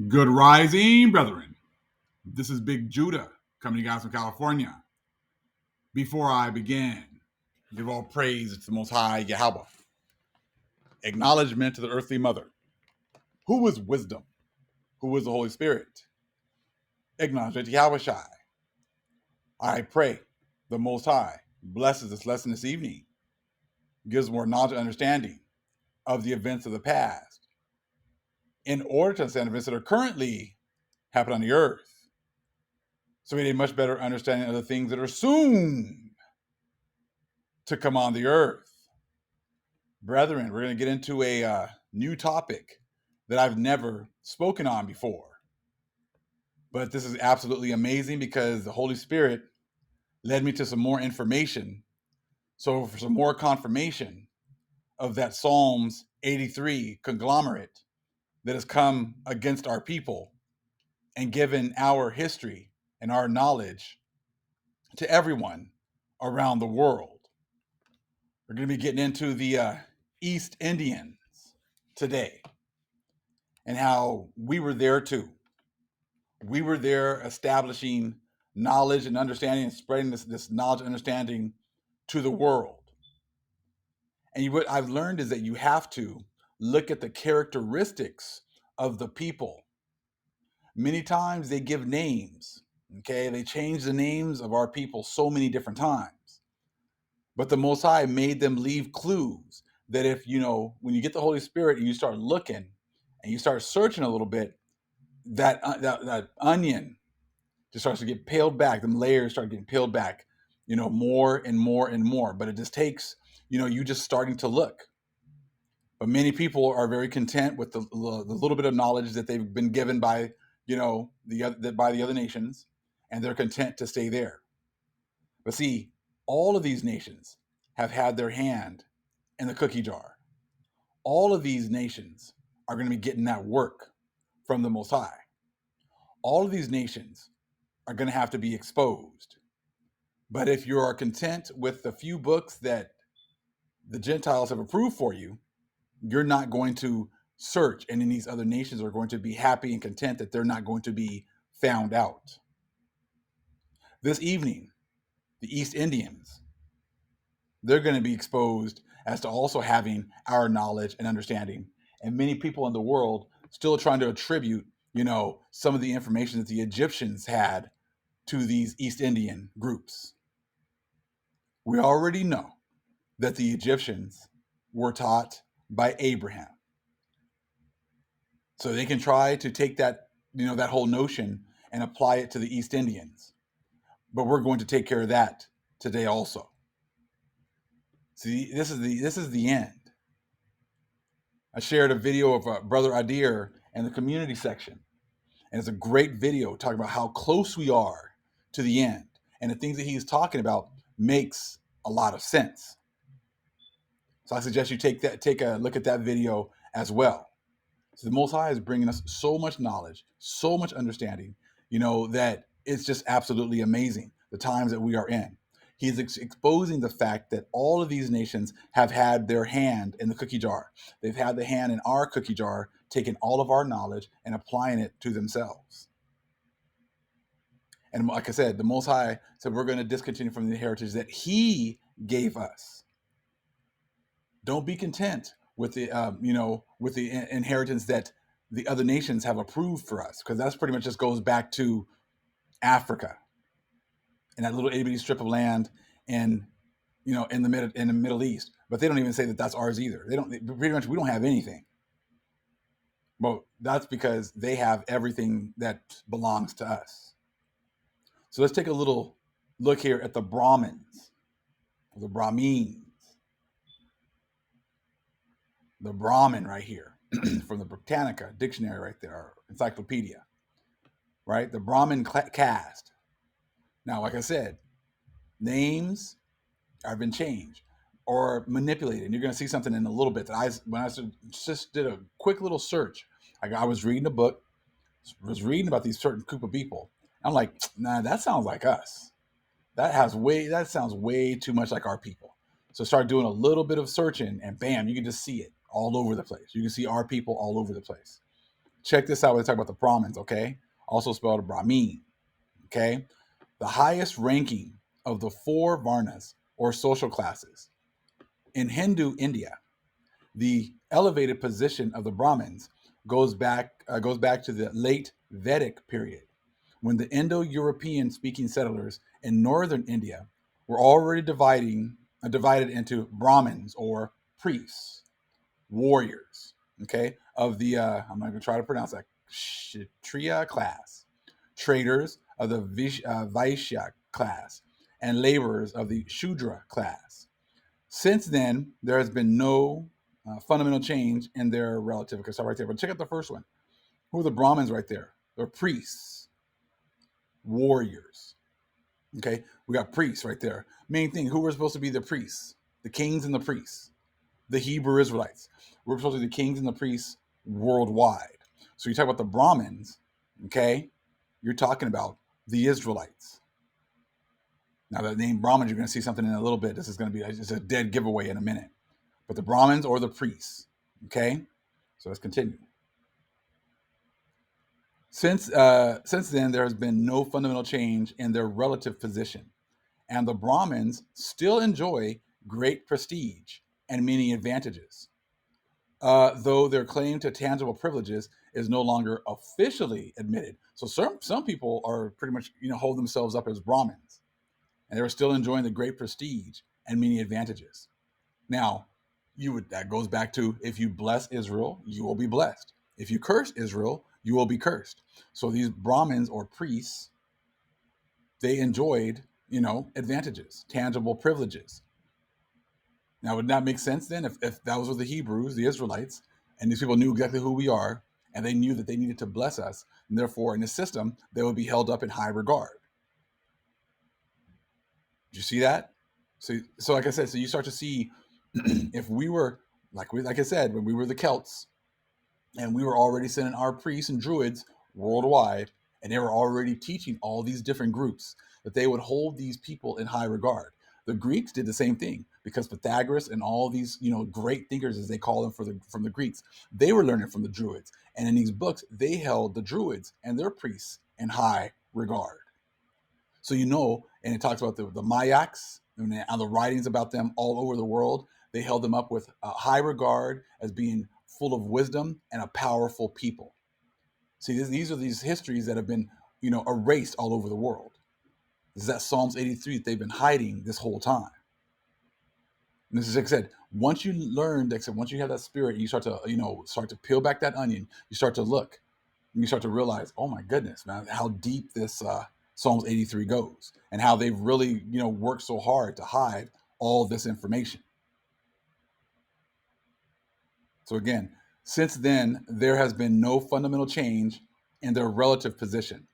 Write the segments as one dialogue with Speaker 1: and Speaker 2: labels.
Speaker 1: Good rising, brethren. This is Big Judah coming to you guys from California. Before I begin, give all praise to the Most High Yahweh. Acknowledgement to the earthly mother. Who is wisdom? Who is the Holy Spirit? Acknowledgement to Yahweh Shai. I pray the Most High blesses this lesson this evening, gives more knowledge and understanding of the events of the past in order to understand events that are currently happening on the earth. So we need a much better understanding of the things that are soon to come on the earth. Brethren, we're going to get into a new topic that I've never spoken on before. But this is absolutely amazing because the Holy Spirit led me to some more information. So, for some more confirmation of that Psalms 83 conglomerate that has come against our people and given our history and our knowledge to everyone around the world. We're going to be getting into the East Indians today and how we were there too. We were there establishing knowledge and understanding and spreading this knowledge and understanding to the world. And what I've learned is that you have to look at the characteristics of the people. Many times they give names, okay? They change the names of our people so many different times. But the Most High made them leave clues that if, when you get the Holy Spirit and you start looking and you start searching a little bit, that onion just starts to get peeled back. Them layers start getting peeled back, more and more and more. But it just takes, you just starting to look. But many people are very content with the little bit of knowledge that they've been given by, by the other nations, and they're content to stay there. But see, all of these nations have had their hand in the cookie jar. All of these nations are going to be getting that work from the Most High. All of these nations are going to have to be exposed. But if you are content with the few books that the Gentiles have approved for you, you're not going to search, and then these other nations are going to be happy and content that they're not going to be found out. This evening, the East Indians, they're going to be exposed as to also having our knowledge and understanding. And many people in the world still trying to attribute, some of the information that the Egyptians had to these East Indian groups. We already know that the Egyptians were taught by Abraham. So they can try to take that, that whole notion and apply it to the East Indians. But we're going to take care of that today also. See, this is the end. I shared a video of Brother Adir in the community section. And it's a great video talking about how close we are to the end. And the things that he's talking about makes a lot of sense. So I suggest you take a look at that video as well. So the Most High is bringing us so much knowledge, so much understanding, that it's just absolutely amazing the times that we are in. He's exposing the fact that all of these nations have had their hand in the cookie jar. They've had the hand in our cookie jar, taking all of our knowledge and applying it to themselves. And like I said, the Most High said we're going to discontinue from the heritage that He gave us. Don't be content with the with the inheritance that the other nations have approved for us, because that's pretty much just goes back to Africa and that little itty bitty strip of land in in the Middle East. But they don't even say that that's ours either. Pretty much we don't have anything. But that's because they have everything that belongs to us. So let's take a little look here at the Brahmins, the Brahmins, the Brahmin right here from the Britannica dictionary right there, or encyclopedia, right? The Brahmin caste. Now, like I said, names have been changed or manipulated. And you're going to see something in a little bit that when I just did a quick little search, I was reading a book, was reading about these certain group of people. I'm like, nah, that sounds like us. That sounds way too much like our people. So start doing a little bit of searching and bam, you can just see it all over the place. You can see our people all over the place. Check this out when they talk about the Brahmins, okay? Also spelled Brahmin, okay? The highest ranking of the four Varnas, or social classes. In Hindu India, the elevated position of the Brahmins goes back to the late Vedic period, when the Indo-European speaking settlers in northern India were already divided into Brahmins, or priests, warriors, okay, of the I'm not going to try to pronounce that, Kshatriya class, traders of the Vaishya class, and laborers of the Shudra class. Since then, there has been no fundamental change in their relative. Okay, so right there. But check out the first one. Who are the Brahmins right there? They're priests, warriors. Okay, we got priests right there. Main thing, who were supposed to be the priests? The kings and the priests. The Hebrew Israelites. We're supposed to be the kings and the priests worldwide. So you talk about the Brahmins, okay? You're talking about the Israelites. Now, the name Brahmins, you're going to see something in a little bit. This is going to be just a dead giveaway in a minute. But the Brahmins or the priests, okay? So let's continue. Since then, there has been no fundamental change in their relative position, and the Brahmins still enjoy great prestige and many advantages, though their claim to tangible privileges is no longer officially admitted. So some people are pretty much hold themselves up as Brahmins, and they're still enjoying the great prestige and many advantages. Now, that goes back to, if you bless Israel, you will be blessed. If you curse Israel, you will be cursed. So these Brahmins or priests, they enjoyed, advantages, tangible privileges. Now, would that make sense then if those were the Hebrews, the Israelites, and these people knew exactly who we are, and they knew that they needed to bless us, and therefore in the system, they would be held up in high regard. Did you see that? So like I said, so you start to see if we were, like I said, when we were the Celts, and we were already sending our priests and druids worldwide, and they were already teaching all these different groups, that they would hold these people in high regard. The Greeks did the same thing, because Pythagoras and all these, great thinkers, as they call them from the Greeks, they were learning from the druids. And in these books, they held the druids and their priests in high regard. So, and it talks about the Mayaks and the writings about them all over the world. They held them up with a high regard as being full of wisdom and a powerful people. See, these are these histories that have been, erased all over the world. This is that Psalms 83 that they've been hiding this whole time. And this is, like I said, once you have that spirit, you start to peel back that onion, you start to look, and you start to realize, oh my goodness, man, how deep this Psalms 83 goes, and how they've really, worked so hard to hide all this information. So again, since then, there has been no fundamental change in their relative position,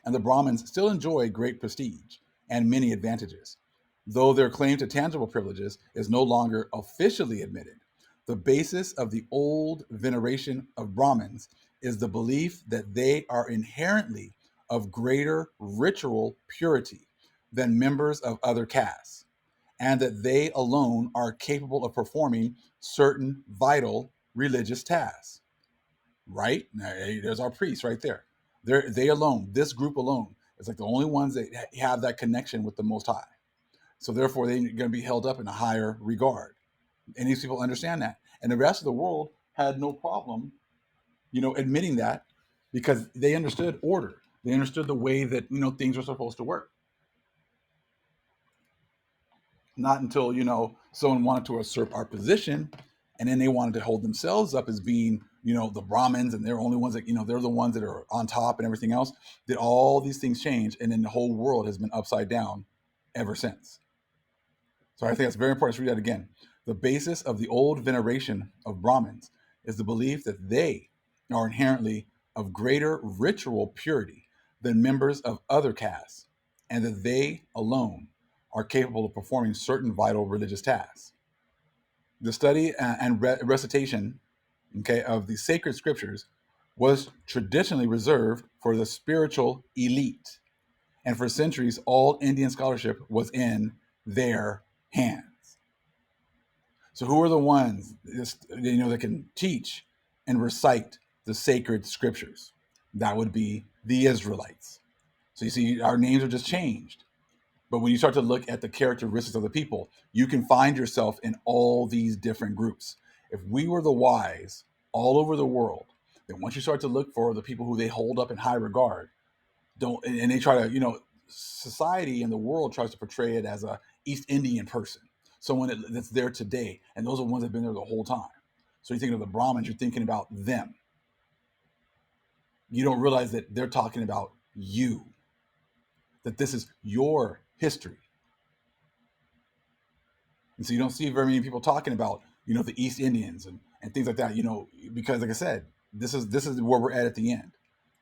Speaker 1: and the Brahmins still enjoy great prestige and many advantages, though their claim to tangible privileges is no longer officially admitted. The basis of the old veneration of Brahmins is the belief that they are inherently of greater ritual purity than members of other castes, and that they alone are capable of performing certain vital religious tasks. Right? There's our priests right there. They alone, this group alone, is like the only ones that have that connection with the Most High. So therefore, they're going to be held up in a higher regard. And these people understand that. And the rest of the world had no problem, admitting that, because they understood order. They understood the way that, things were supposed to work. Not until, someone wanted to usurp our position, and then they wanted to hold themselves up as being, the Brahmins, and they're only ones that, they're the ones that are on top and everything else. That all these things change, and then the whole world has been upside down ever since. So I think that's very important to read that again. The basis of the old veneration of Brahmins is the belief that they are inherently of greater ritual purity than members of other castes, and that they alone are capable of performing certain vital religious tasks. The study and recitation, okay, of the sacred scriptures was traditionally reserved for the spiritual elite, and for centuries, all Indian scholarship was in their hands. So who are the ones that can teach and recite the sacred scriptures. That would be the Israelites. So you see, our names are just changed. But when you start to look at the characteristics of the people, you can find yourself in all these different groups. If we were the wise all over the world, then once you start to look for the people who they hold up in high regard, don't and they try to, society and the world tries to portray it as a East Indian person, someone that's there today, and those are the ones that have been there the whole time. So you think of the Brahmins, you're thinking about them. You don't realize that they're talking about you, that this is your history. And so you don't see very many people talking about, the East Indians and things like that, because like I said, this is where we're at the end.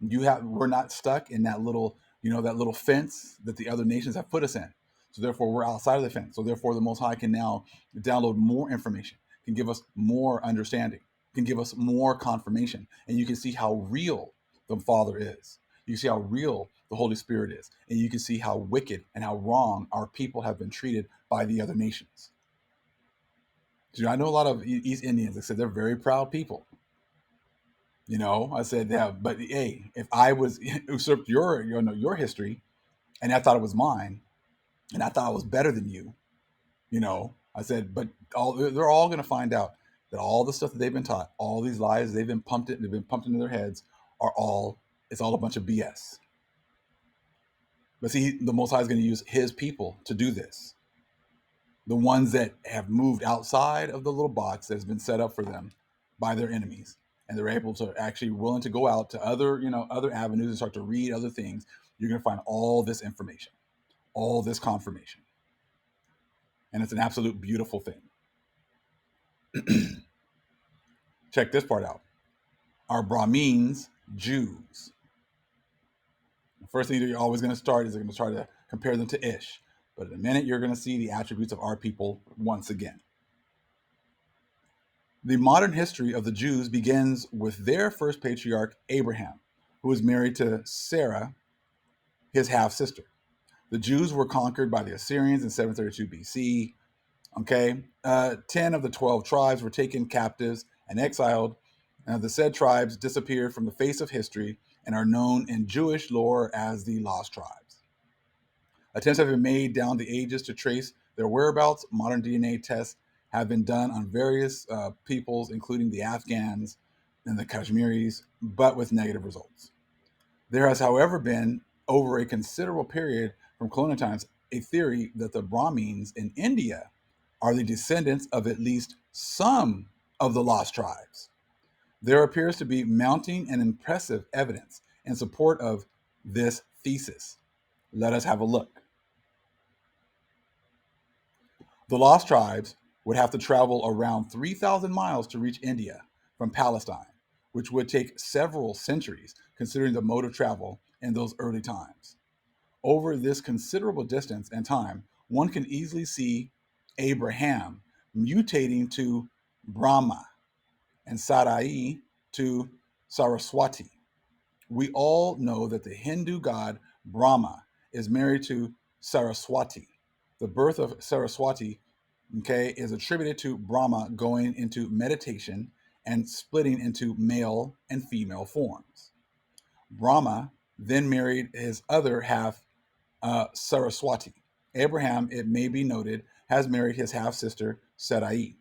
Speaker 1: We're not stuck in that little, that little fence that the other nations have put us in. So therefore we're outside of the fence. So therefore the Most High can now download more information, can give us more understanding, can give us more confirmation. And you can see how real the Father is. You see how real the Holy Spirit is. And you can see how wicked and how wrong our people have been treated by the other nations. I know a lot of East Indians. I said they're very proud people. I said, yeah, but hey, if I was usurped your history, and I thought it was mine, and I thought I was better than you, I said, but they're all going to find out that all the stuff that they've been taught, all these lies they've been pumped into their heads, it's all a bunch of BS. But see, the Most High is going to use His people to do this. The ones that have moved outside of the little box that's been set up for them by their enemies, and they're able to actually willing to go out to other avenues and start to read other things. You're going to find all this information, all this confirmation, and it's an absolute beautiful thing. Check this part out. Are Brahmins Jews? The first thing that you're always going to start is they're going to try to compare them to Ish. But in a minute, you're going to see the attributes of our people once again. The modern history of the Jews begins with their first patriarch, Abraham, who was married to Sarah, his half-sister. The Jews were conquered by the Assyrians in 732 BC. Okay, 10 of the 12 tribes were taken captives and exiled. The said tribes disappeared from the face of history and are known in Jewish lore as the Lost Tribes. Attempts have been made down the ages to trace their whereabouts. Modern DNA tests have been done on various peoples, including the Afghans and the Kashmiris, but with negative results. There has, however, been, over a considerable period from colonial times, a theory that the Brahmins in India are the descendants of at least some of the lost tribes. There appears to be mounting and impressive evidence in support of this thesis. Let us have a look. The lost tribes would have to travel around 3,000 miles to reach India from Palestine, which would take several centuries considering the mode of travel in those early times. Over this considerable distance and time, one can easily see Abraham mutating to Brahma and Sarai to Saraswati. We all know that the Hindu god Brahma is married to Saraswati. The birth of Saraswati, is attributed to Brahma going into meditation and splitting into male and female forms. Brahma then married his other half, Saraswati. Abraham, it may be noted, has married his half-sister Sarai.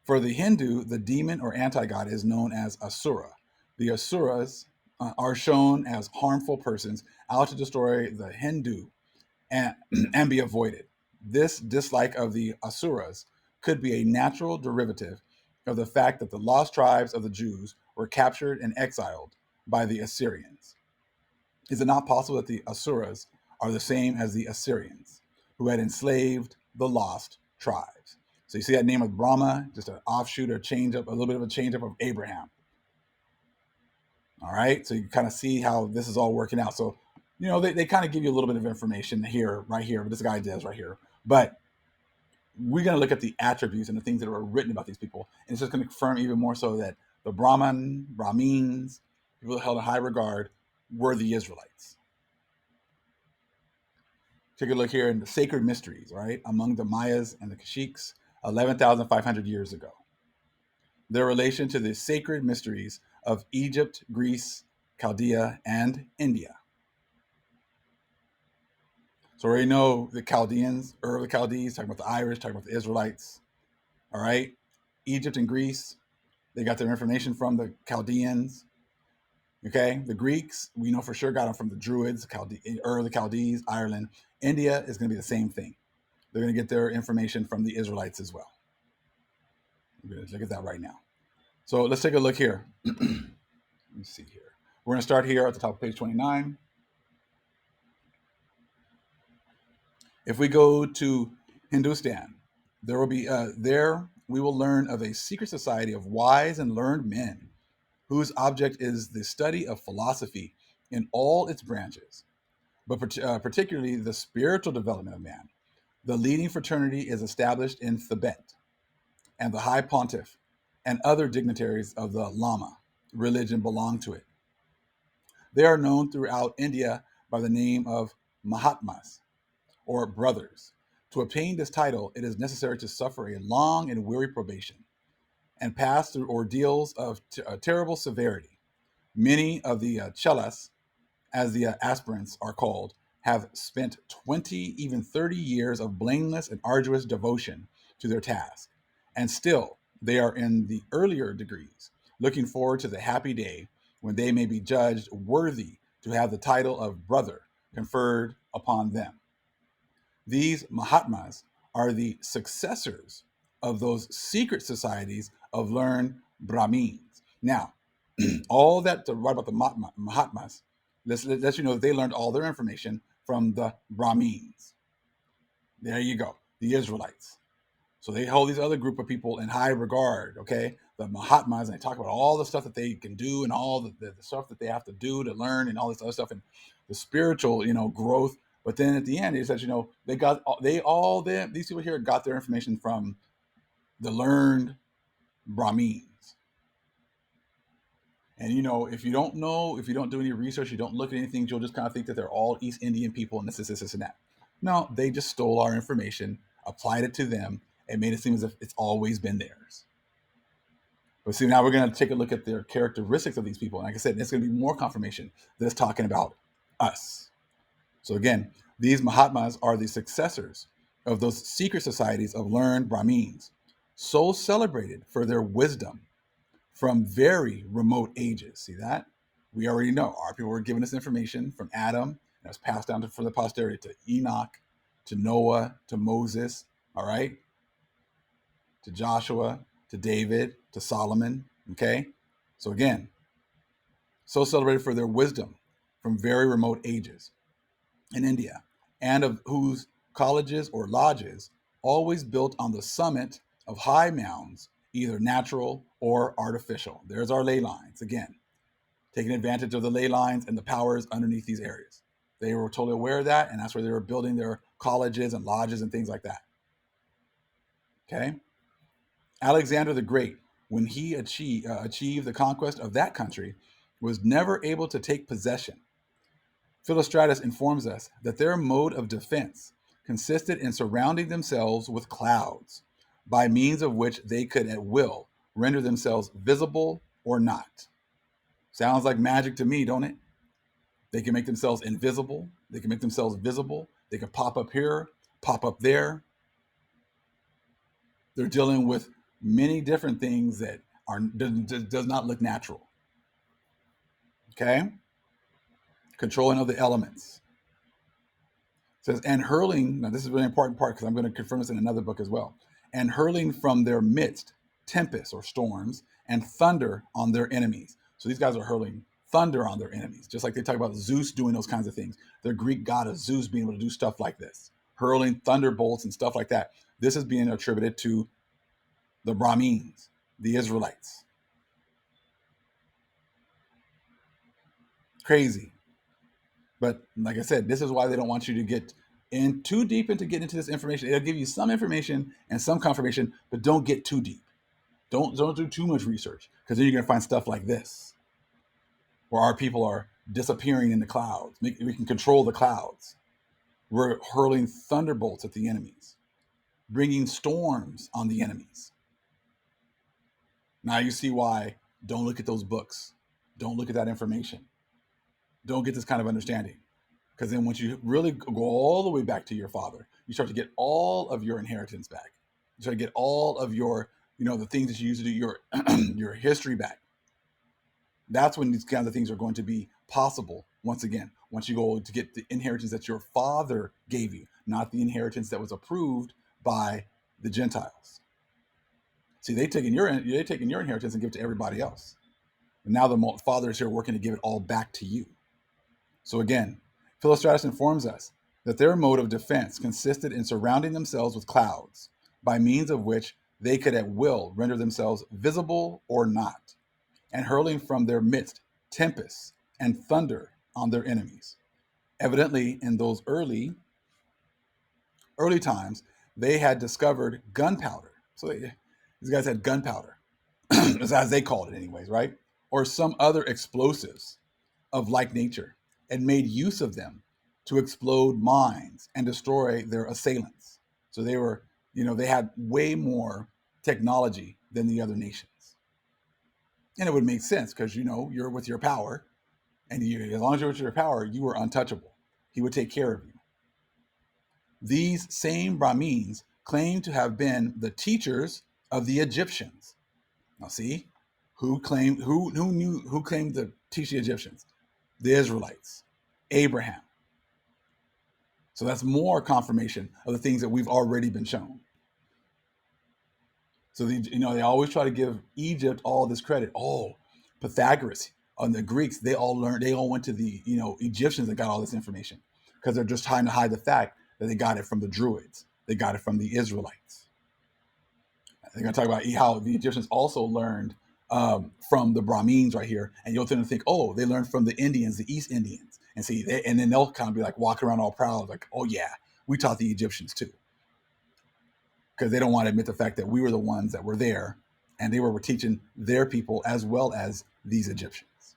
Speaker 1: For the Hindu, the demon or anti-god is known as Asura. The Asuras are shown as harmful persons out to destroy the Hindu and be avoided. This dislike of the Asuras could be a natural derivative of the fact that the lost tribes of the Jews were captured and exiled by the Assyrians. Is it not possible that the Asuras are the same as the Assyrians, who had enslaved the lost tribes? So you see that name of Brahma, just an offshoot or a little bit of a change up of Abraham. All right, so you kind of see how this is all working out. So, they kind of give you a little bit of information right here, but this guy does right here. But we're going to look at the attributes and the things that are written about these people. And it's just going to confirm even more so that the Brahmins, people held in high regard, were the Israelites. Take a look here in the sacred mysteries, right? Among the Mayas and the Kashiks, 11,500 years ago. Their relation to the sacred mysteries of Egypt, Greece, Chaldea, and India. So we already know the Chaldeans, early Chaldees, talking about the Irish, talking about the Israelites. All right. Egypt and Greece, they got their information from the Chaldeans. Okay. The Greeks, we know for sure, got them from the Druids, early Chaldees, Ireland. India is going to be the same thing. They're going to get their information from the Israelites as well. We're going to look at that right now. So let's take a look here. Let me see here. We're going to start here at the top of page 29. If we go to Hindustan, there will be there we will learn of a secret society of wise and learned men whose object is the study of philosophy in all its branches, but particularly the spiritual development of man. The leading fraternity is established in Tibet, and the High Pontiff and other dignitaries of the Lama religion belong to it. They are known throughout India by the name of Mahatmas, or brothers. To obtain this title, it is necessary to suffer a long and weary probation and pass through ordeals of terrible severity. Many of the chelas, as the aspirants are called, have spent 20, even 30 years of blameless and arduous devotion to their task. And still, they are in the earlier degrees, looking forward to the happy day when they may be judged worthy to have the title of brother conferred upon them. These Mahatmas are the successors of those secret societies of learned Brahmins. Now, all that to write about the Mahatmas, let's you know that they learned all their information from the Brahmins. There you go, the Israelites. So they hold these other group of people in high regard, okay? The Mahatmas, and they talk about all the stuff that they can do and all the stuff that they have to do to learn and all this other stuff and the spiritual, growth. But then at the end, he says, these people here got their information from the learned Brahmins. And if you don't know, if you don't do any research, you don't look at anything, you'll just kind of think that they're all East Indian people and this, and that. No, they just stole our information, applied it to them, and made it seem as if it's always been theirs. But see, now we're going to take a look at their characteristics of these people. And like I said, it's going to be more confirmation that it's talking about us. So again, these Mahatmas are the successors of those secret societies of learned Brahmins, so celebrated for their wisdom from very remote ages. See that? We already know. Our people were given this information from Adam, and it was passed down for the posterity to Enoch, to Noah, to Moses, all right? To Joshua, to David, to Solomon, okay? So again, so celebrated for their wisdom from very remote ages in India, and of whose colleges or lodges always built on the summit of high mounds, either natural or artificial. There's our ley lines again, taking advantage of the ley lines and the powers underneath these areas. They were totally aware of that, and that's where they were building their colleges and lodges and things like that. Okay? Alexander the Great, when he achieved the conquest of that country, was never able to take possession. Philostratus informs us that their mode of defense consisted in surrounding themselves with clouds, by means of which they could at will render themselves visible or not. Sounds like magic to me, don't it? They can make themselves invisible. They can make themselves visible. They can pop up here, pop up there. They're dealing with many different things that does not look natural. Okay? Controlling of the elements. It says, and hurling, now this is a really important part because I'm going to confirm this in another book as well. And hurling from their midst tempests or storms and thunder on their enemies. So these guys are hurling thunder on their enemies, just like they talk about Zeus doing those kinds of things. Their Greek god of Zeus being able to do stuff like this, hurling thunderbolts and stuff like that. This is being attributed to the Brahmins, the Israelites. Crazy. But like I said, this is why they don't want you to get in too deep into getting into this information. It'll give you some information and some confirmation, but don't get too deep. Don't do too much research, because then you're going to find stuff like this, where our people are disappearing in the clouds. We can control the clouds. We're hurling thunderbolts at the enemies, bringing storms on the enemies. Now you see why Don't look at those books. Don't look at that information. Don't get this kind of understanding. Because then once you really go all the way back to your father, you start to get all of your inheritance back. You start to get all of your, the things that you used to do, your your history back. That's when these kinds of things are going to be possible once again, once you go to get the inheritance that your father gave you, not the inheritance that was approved by the Gentiles. See, they're taking your inheritance and give it to everybody else. And now the Father is here working to give it all back to you. So again, Philostratus informs us that their mode of defense consisted in surrounding themselves with clouds, by means of which they could at will render themselves visible or not, and hurling from their midst tempests and thunder on their enemies. Evidently, in those early times, they had discovered gunpowder. So these guys had gunpowder, as they called it anyways, right? Or some other explosives of like nature, and made use of them to explode mines and destroy their assailants. So they were, they had way more technology than the other nations. And it would make sense because, you're with your power, and as long as you're with your power, you were untouchable. He would take care of you. These same Brahmins claim to have been the teachers of the Egyptians. Now, see, who claimed to teach the Egyptians? The Israelites, Abraham. So that's more confirmation of the things that we've already been shown. So they always try to give Egypt all this credit. Oh, Pythagoras and the Greeks, they all went to the Egyptians that got all this information, because they're just trying to hide the fact that they got it from the Druids. They got it from the Israelites. They're going to talk about how the Egyptians also learned from the Brahmins right here, and you'll tend to think, oh, they learned from the Indians, the East Indians, and see, and then they'll kind of be like walking around all proud, like, oh yeah, we taught the Egyptians too, because they don't want to admit the fact that we were the ones that were there, and they were teaching their people as well as these Egyptians.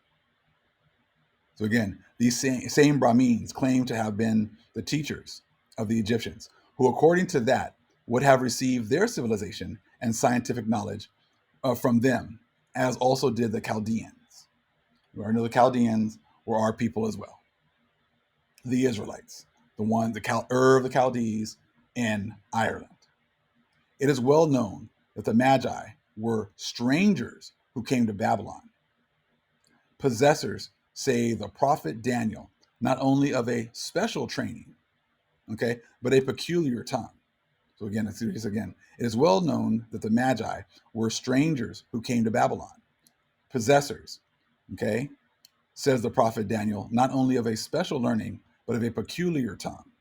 Speaker 1: So again, these same Brahmins claim to have been the teachers of the Egyptians, who, according to that, would have received their civilization and scientific knowledge from them, as also did the Chaldeans. We already know the Chaldeans were our people as well. The Israelites, Ur of the Chaldees in Ireland. It is well known that the Magi were strangers who came to Babylon. Possessors, say the prophet Daniel, not only of a special training, okay, but a peculiar tongue. So again, it is well known that the Magi were strangers who came to Babylon. Possessors, okay, says the prophet Daniel, not only of a special learning, but of a peculiar tongue.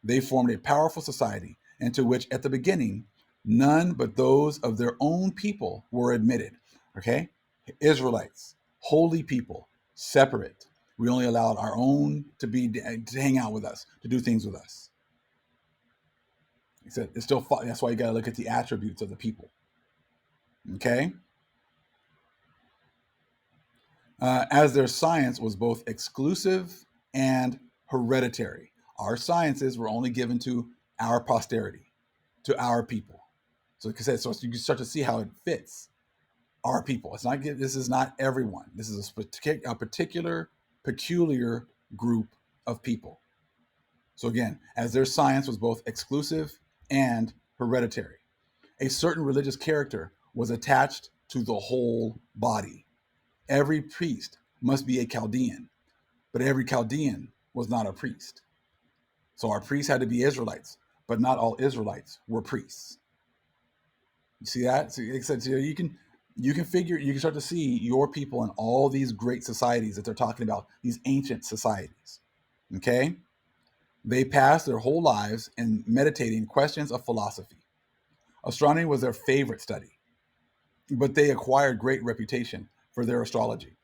Speaker 1: They formed a powerful society into which, at the beginning, none but those of their own people were admitted. Okay? Israelites, holy people, separate. We only allowed our own to hang out with us, to do things with us. He said it's still, that's why you got to look at the attributes of the people. Okay? As their science was both exclusive and hereditary. Our sciences were only given to our posterity, to our people. So, like I said, so you can start to see how it fits our people. This is not everyone. This is a particular, peculiar group of people. So again, as their science was both exclusive and hereditary, a certain religious character was attached to the whole body. Every priest must be a Chaldean, but every Chaldean was not a priest. So our priests had to be Israelites, but not all Israelites were priests. You see that? So you can start to see your people in all these great societies that they're talking about, these ancient societies. Okay? They passed their whole lives in meditating questions of philosophy. Astronomy was their favorite study, but they acquired great reputation for their astrology.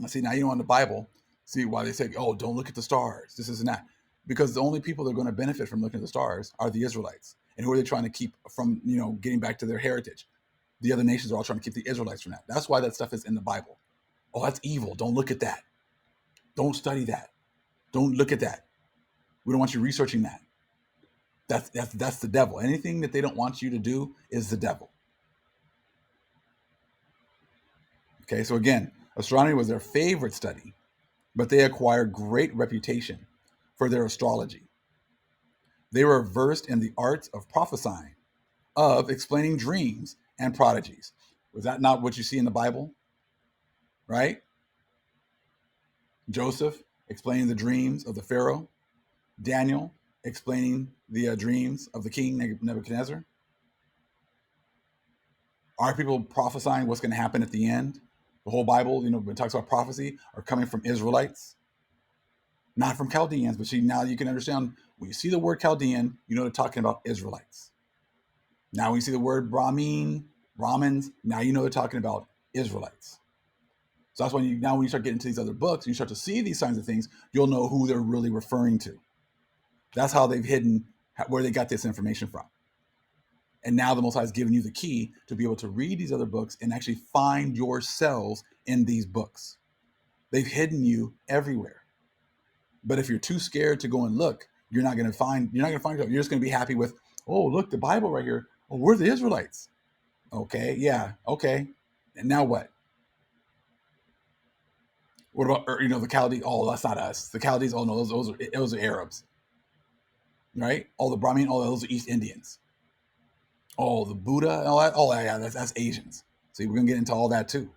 Speaker 1: See, now in the Bible, see why they say, oh, don't look at the stars, this and that. Because the only people that are going to benefit from looking at the stars are the Israelites. And who are they trying to keep from, getting back to their heritage? The other nations are all trying to keep the Israelites from that. That's why that stuff is in the Bible. Oh, that's evil. Don't look at that. Don't study that. Don't look at that. We don't want you researching that. That's the devil. Anything that they don't want you to do is the devil. Okay, so again, astronomy was their favorite study, but they acquired great reputation for their astrology. They were versed in the arts of prophesying, of explaining dreams and prodigies. Was that not what you see in the Bible? Right? Joseph explaining the dreams of the Pharaoh, Daniel explaining the dreams of the king Nebuchadnezzar. Are people prophesying what's going to happen at the end? The whole Bible, when it talks about prophecy, are coming from Israelites, not from Chaldeans. But see, now you can understand when you see the word Chaldean, they're talking about Israelites. Now, when you see the word Brahmins, now they're talking about Israelites. So that's when when you start getting into these other books, and you start to see these kinds of things, you'll know who they're really referring to. That's how they've hidden where they got this information from. And now the Most High has given you the key to be able to read these other books and actually find yourselves in these books. They've hidden you everywhere. But if you're too scared to go and look, you're not going to find yourself. You're just going to be happy with, oh, look, the Bible right here. Oh, we're the Israelites. Okay, yeah, okay. And now what? What about the Chaldees? Oh, that's not us. The Chaldees. Oh no, those are Arabs, right? All the Brahmin. Oh, those are East Indians. Oh, the Buddha and all that. Oh yeah, that's Asians. See, we're gonna get into all that too,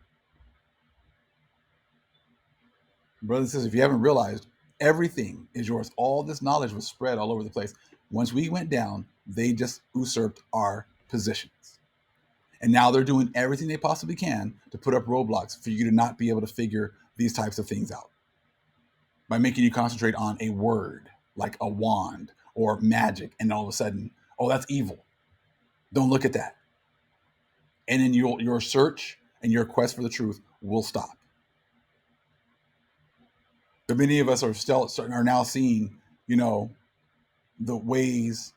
Speaker 1: brothers and sisters. If you haven't realized, everything is yours. All this knowledge was spread all over the place. Once we went down, they just usurped our positions, and now they're doing everything they possibly can to put up roadblocks for you to not be able to figure these types of things out, by making you concentrate on a word like a wand or magic, and all of a sudden, oh, that's evil. Don't look at that. And then your search and your quest for the truth will stop. But many of us are now seeing, the ways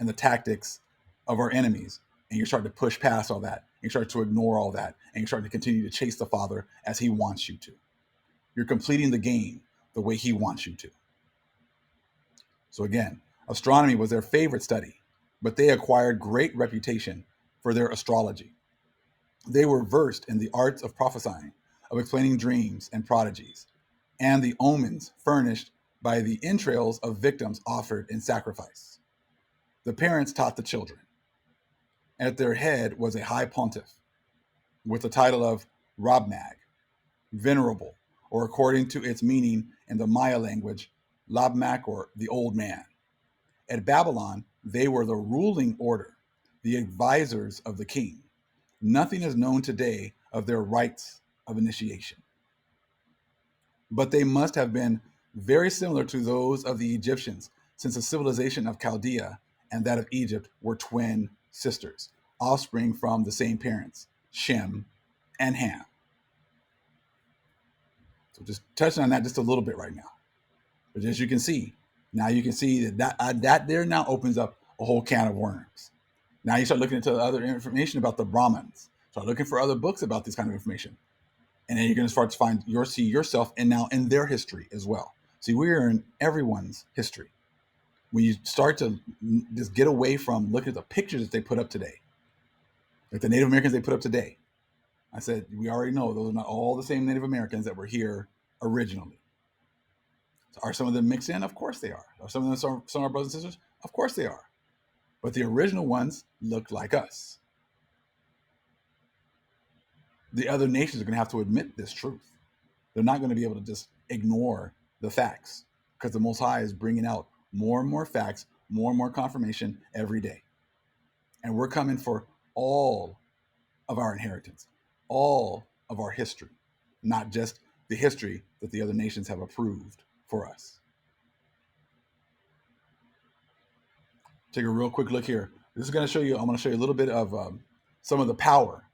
Speaker 1: and the tactics of our enemies, and you're starting to push past all that. And you're starting to ignore all that, and you're starting to continue to chase the Father as He wants you to. You're completing the game the way He wants you to. So again, astronomy was their favorite study, but they acquired great reputation for their astrology. They were versed in the arts of prophesying, of explaining dreams and prodigies, and the omens furnished by the entrails of victims offered in sacrifice. The parents taught the children. At their head was a high pontiff with the title of Rabmag, venerable, or according to its meaning in the Maya language, Labmak, or the old man. At Babylon, they were the ruling order, the advisors of the king. Nothing is known today of their rites of initiation. But they must have been very similar to those of the Egyptians, since the civilization of Chaldea and that of Egypt were twin sisters, offspring from the same parents, Shem and Ham. So just touching on that just a little bit right now. But as you can see, now you can see that there now opens up a whole can of worms. Now you start looking into other information about the Brahmins. Start looking for other books about this kind of information. And then you're going to start to see yourself and now in their history as well. See, we are in everyone's history. When you start to just get away from looking at the pictures that they put up today, like the Native Americans they put up today. I said, we already know those are not all the same Native Americans that were here originally. So are some of them mixed in? Of course they are. Are some of them some of our brothers and sisters? Of course they are. But the original ones looked like us. The other nations are going to have to admit this truth. They're not going to be able to just ignore the facts, because the Most High is bringing out more and more facts, more and more confirmation every day. And we're coming for all of our inheritance, all of our history, not just the history that the other nations have approved for us. Take a real quick look here. This is going to show you, I'm going to show you a little bit of some of the power.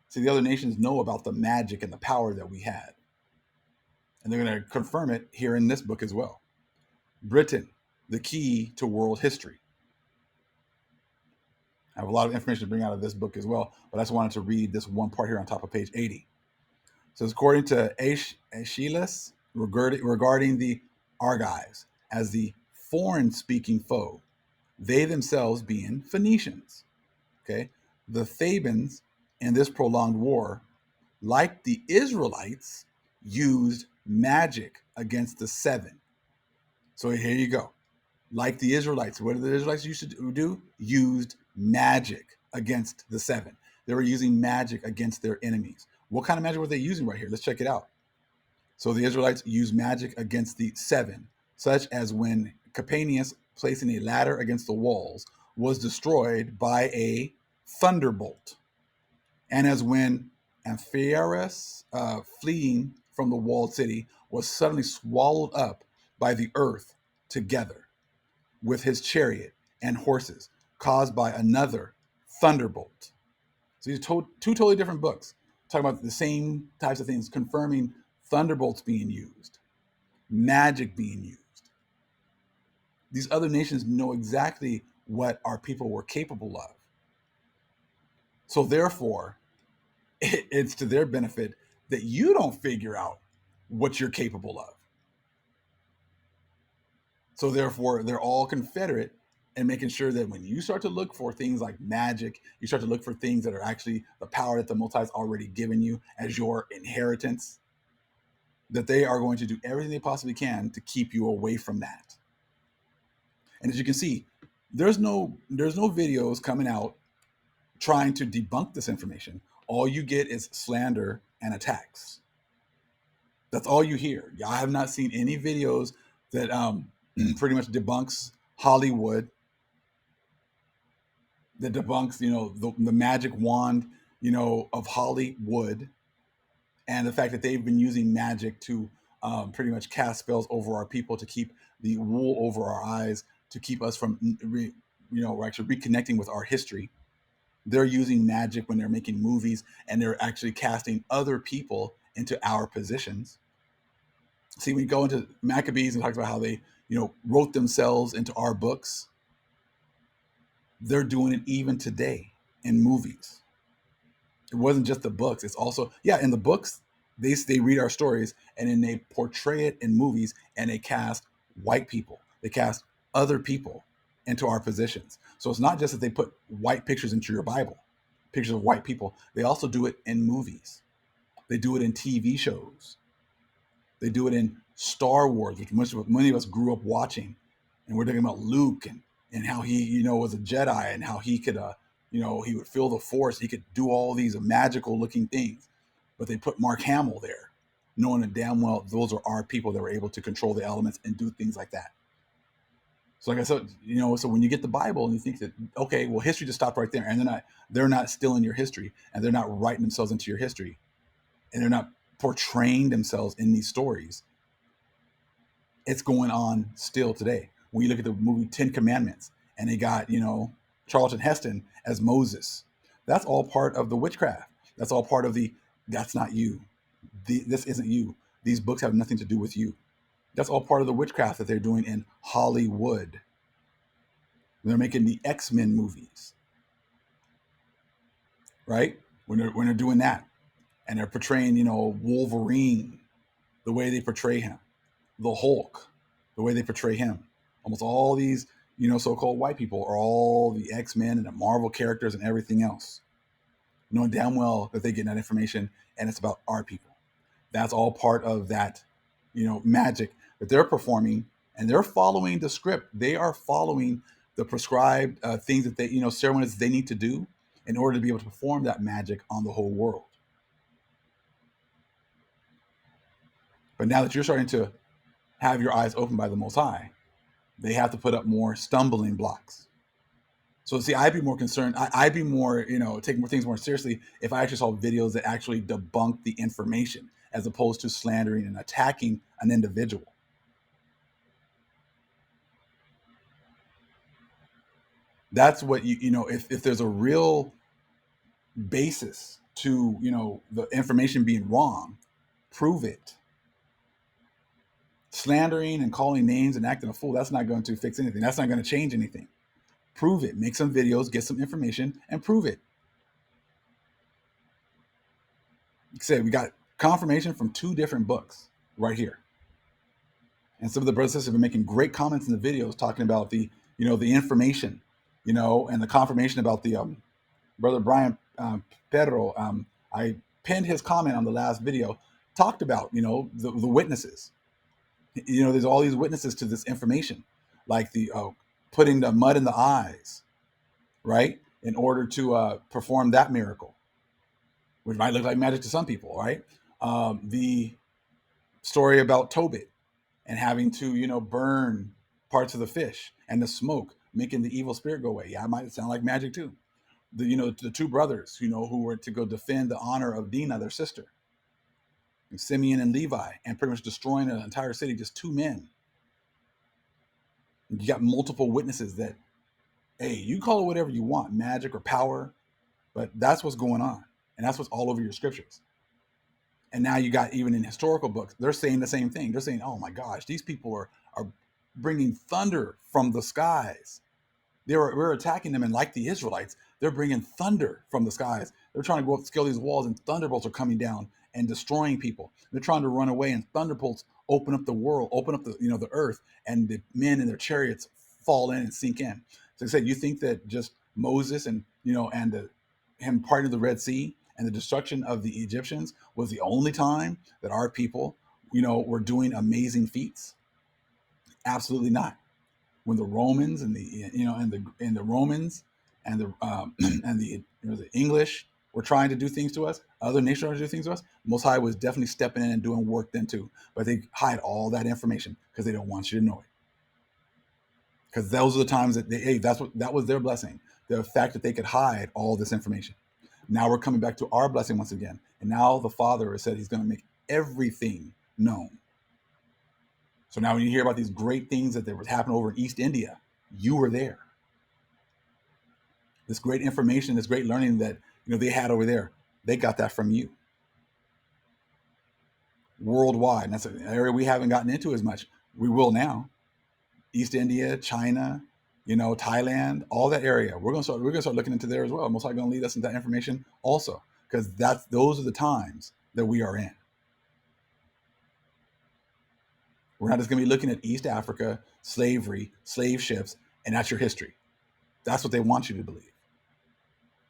Speaker 1: See, the other nations know about the magic and the power that we had. And they're going to confirm it here in this book as well. Britain, the key to world history. I have a lot of information to bring out of this book as well, but I just wanted to read this one part here on top of page 80. So it's according to Aeschylus regarding the Argives as the foreign-speaking foe, they themselves being Phoenicians. Okay, the Thebans in this prolonged war like the Israelites, used magic against the seven. So here you go. Like the Israelites, what did the Israelites used to do? Used magic against the seven. They were using magic against their enemies. What kind of magic were they using right here? Let's check it out. So the Israelites used magic against the seven, such as when Capaneus, placing a ladder against the walls, was destroyed by a thunderbolt. And as when Amphiaraus, fleeing from the walled city, was suddenly swallowed up by the earth together with his chariot and horses, caused by another thunderbolt. So these are two totally different books, talking about the same types of things, confirming thunderbolts being used, magic being used. These other nations know exactly what our people were capable of. So therefore, it's to their benefit that you don't figure out what you're capable of. So therefore, they're all confederate in making sure that when you start to look for things like magic, you start to look for things that are actually the power that the Most High has already given you as your inheritance, that they are going to do everything they possibly can to keep you away from that. And as you can see, there's no videos coming out trying to debunk this information. All you get is slander and attacks. That's all you hear. I have not seen any videos that pretty much debunks Hollywood, that debunks, the magic wand, of Hollywood, and the fact that they've been using magic to pretty much cast spells over our people to keep the wool over our eyes, to keep us from, we're actually reconnecting with our history. They're using magic when they're making movies, and they're actually casting other people into our positions. See, we go into Maccabees and talks about how they, wrote themselves into our books. They're doing it even today in movies. It wasn't just the books. It's also, in the books, they read our stories and then they portray it in movies, and they cast white people. They cast other people into our positions. So it's not just that they put white pictures into your Bible, pictures of white people. They also do it in movies. They do it in TV shows. They do it in Star Wars, which many of us grew up watching. And we're talking about Luke and how he, was a Jedi, and how he could, he would feel the Force. He could do all these magical looking things. But they put Mark Hamill there, knowing that damn well those are our people that were able to control the elements and do things like that. So like I said, so when you get the Bible and you think that, okay, well, history just stopped right there, and they're not still in your history, and they're not writing themselves into your history, and they're not portraying themselves in these stories. It's going on still today. When you look at the movie 10 Commandments, and they got, Charlton Heston as Moses, that's all part of the witchcraft. That's all part of that's not you. This isn't you. These books have nothing to do with you. That's all part of the witchcraft that they're doing in Hollywood. They're making the X-Men movies, right? When they're doing that, and they're portraying, Wolverine, the way they portray him, the Hulk, the way they portray him. Almost all these, so-called white people are all the X-Men and the Marvel characters and everything else, knowing damn well that they get that information, and it's about our people. That's all part of that, magic that they're performing, and they're following the script. They are following the prescribed things that they, ceremonies they need to do in order to be able to perform that magic on the whole world. But now that you're starting to have your eyes opened by the Most High, they have to put up more stumbling blocks. So see, I'd be more concerned. I'd be more, taking more things more seriously if I actually saw videos that actually debunk the information, as opposed to slandering and attacking an individual. That's what if there's a real basis to, the information being wrong, prove it. Slandering and calling names and acting a fool, that's not going to fix anything. That's not going to change anything. Prove it. Make some videos, get some information, and prove it. Like I said, we got confirmation from 2 different books right here. And some of the brothers and sisters have been making great comments in the videos talking about the, the information, and the confirmation about the brother Brian Pedro. I pinned his comment on the last video, talked about, the witnesses. There's all these witnesses to this information, like the putting the mud in the eyes, right, in order to perform that miracle, which might look like magic to some people, right? The story about Tobit and having to, burn parts of the fish and the smoke, making the evil spirit go away. Yeah, it might sound like magic too. The two brothers, who were to go defend the honor of Dinah, their sister, Simeon and Levi, and pretty much destroying an entire city, just two men. You got multiple witnesses that, hey, you call it whatever you want, magic or power, but that's what's going on. And that's what's all over your scriptures. And now you got, even in historical books, they're saying the same thing. They're saying, oh my gosh, these people are bringing thunder from the skies. We're attacking them, and like the Israelites, they're bringing thunder from the skies. They're trying to go up, scale these walls, and thunderbolts are coming down and destroying people. They're trying to run away, and thunderbolts open up the world, open up the earth, and the men in their chariots fall in and sink in. So I said, you think that just Moses and him parting the Red Sea and the destruction of the Egyptians was the only time that our people, were doing amazing feats? Absolutely not. When the Romans and the Romans and the and the English were trying to do things to us, other nations trying to do things to us, Most High was definitely stepping in and doing work then too. But they hide all that information because they don't want you to know it. Because those are the times that that was their blessing, the fact that they could hide all this information. Now we're coming back to our blessing once again, and now the Father has said He's going to make everything known. So now when you hear about these great things that was happening over in East India, you were there. This great information, this great learning that they had over there, they got that from you. Worldwide, and that's an area we haven't gotten into as much. We will now. East India, China, Thailand, all that area. We're gonna start looking into there as well. Most likely going to lead us into that information also, because those are the times that we are in. We're not just going to be looking at East Africa, slavery, slave ships, and that's your history. That's what they want you to believe.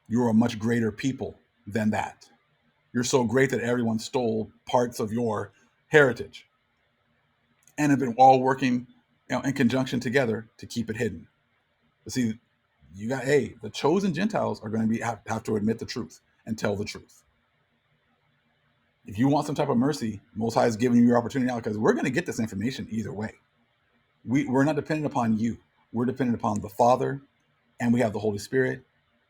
Speaker 1: You're a much greater people than that. You're so great that everyone stole parts of your heritage and have been all working in conjunction together to keep it hidden. But see, the chosen Gentiles are going to have to admit the truth and tell the truth. If you want some type of mercy, Most High is giving you your opportunity now, because we're going to get this information either way. We're not dependent upon you. We're dependent upon the Father, and we have the Holy Spirit.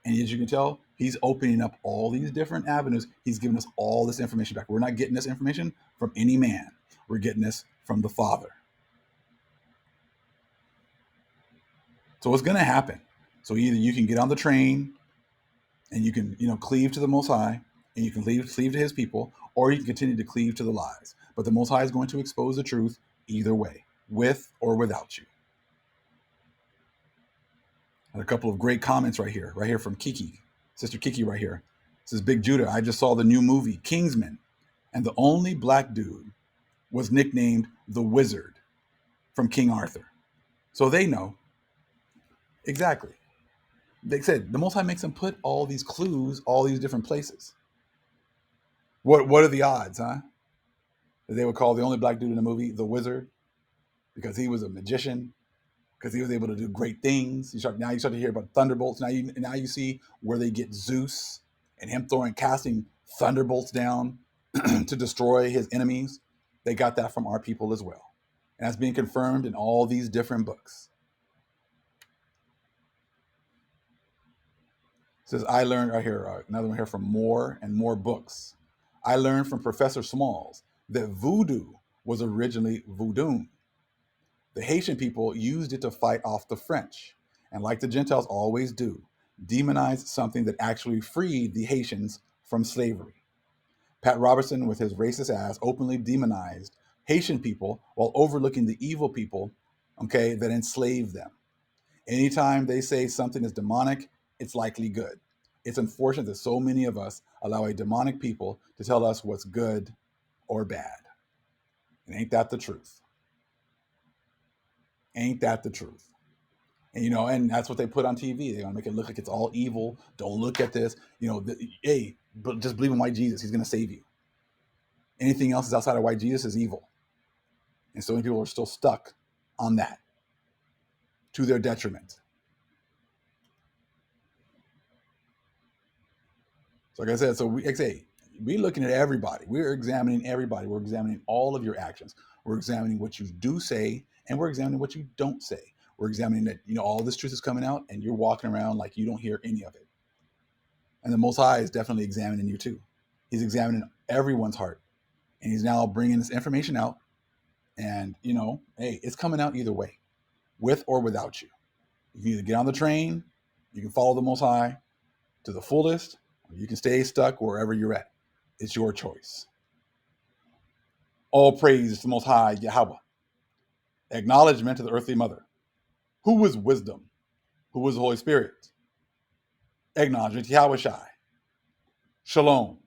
Speaker 1: And as you can tell, He's opening up all these different avenues. He's giving us all this information back. We're not getting this information from any man. We're getting this from the Father. So what's going to happen? So either you can get on the train and you can, cleave to the Most High, and you can cleave to His people, or you can continue to cleave to the lies. But the Most High is going to expose the truth either way, with or without you. And a couple of great comments right here from Kiki, Sister Kiki right here. This is Big Judah. I just saw the new movie, Kingsman, and the only black dude was nicknamed the Wizard from King Arthur. So they know. Exactly. They said the Most High makes them put all these clues, all these different places. What are the odds, huh? That they would call the only black dude in the movie the Wizard because he was a magician, because he was able to do great things. Now you start to hear about thunderbolts. Now you see where they get Zeus and him casting thunderbolts down to destroy his enemies. They got that from our people as well. And that's being confirmed in all these different books. It says, I learned, right here, another one here from More and More Books. I learned from Professor Smalls that voodoo was originally voodoo. The Haitian people used it to fight off the French, and like the Gentiles always do, demonized something that actually freed the Haitians from slavery. Pat Robertson, with his racist ass, openly demonized Haitian people while overlooking the evil people, that enslaved them. Anytime they say something is demonic, it's likely good. It's unfortunate that so many of us allow a demonic people to tell us what's good or bad. And ain't that the truth? Ain't that the truth? And that's what they put on TV. They want to make it look like it's all evil. Don't look at this. Hey, But just believe in white Jesus. He's going to save you. Anything else is outside of white Jesus is evil. And so many people are still stuck on that to their detriment. So like I said, we're looking at everybody. We're examining everybody. We're examining all of your actions. We're examining what you do say, and we're examining what you don't say. We're examining that, all this truth is coming out, and you're walking around like you don't hear any of it. And the Most High is definitely examining you too. He's examining everyone's heart, and he's now bringing this information out. And hey, it's coming out either way, with or without you. You can either get on the train, you can follow the Most High to the fullest, or you can stay stuck wherever you're at. It's your choice. All praise to the Most High Yahweh. Acknowledgement to the earthly mother. Who is wisdom? Who is the Holy Spirit? Acknowledgement to Yahweh Shai. Shalom.